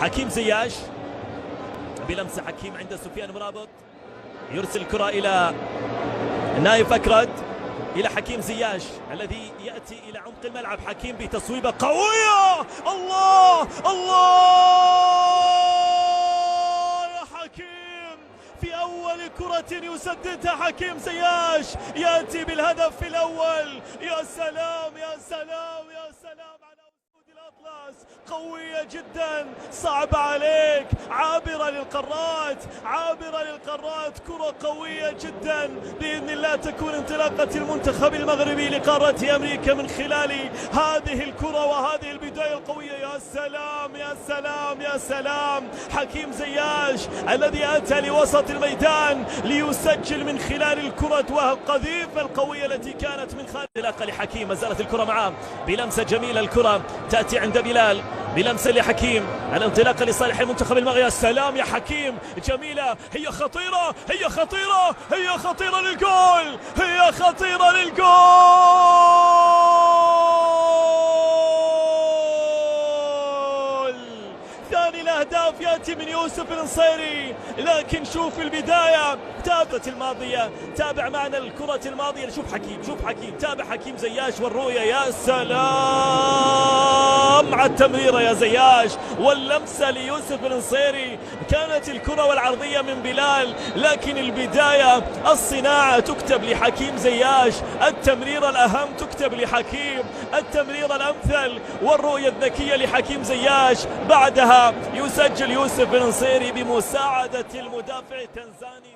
حكيم زياش بلمسة حكيم عند سفيان مرابط، يرسل الكرة إلى نايف أكرد، إلى حكيم زياش الذي يأتي إلى عمق الملعب. حكيم بتصويبة قوية، الله الله يا حكيم، في أول كرة يسددها حكيم زياش يأتي بالهدف الأول. يا سلام يا سلام يا سلام على أسود الأطلس، قوية جدا، صعبة عليك، عابرة للقارات، عابرة للقارات، كرة قوية جدا. بإذن الله تكون انطلاقة المنتخب المغربي لقارة أمريكا من خلال هذه الكرة وهذه البداية القوية. يا سلام يا سلام يا سلام، حكيم زياش الذي أتى لوسط الميدان ليسجل من خلال الكرة والقذيفة القوية التي كانت من خارج. انطلاقة لحكيم، ما زالت الكرة معه بلمسة جميلة، الكرة تأتي عند بلال بلمسة لحكيم، الانطلاقة لصالح المنتخب المغربي. يا سلام يا حكيم، جميلة، هي خطيرة، هي خطيرة، هي خطيرة للجول، هي خطيرة للجول. ثاني الأهداف يأتي من يوسف النصيري، لكن شوف البداية، تابت الماضية، تابع معنا الكرة الماضية. شوف حكيم، شوف حكيم، تابع حكيم زياش والرؤية. يا سلام على التمريرة يا زياش واللمسة ليوسف النصيري. كانت الكرة والعرضية من بلال، لكن البداية الصناعة تكتب لحكيم زياش، التمريرة الأهم تكتب لحكيم، التمريرة الأمثل والرؤية الذكية لحكيم زياش. بعدها يسجل يوسف النصيري بمساعدة المدافع التنزاني.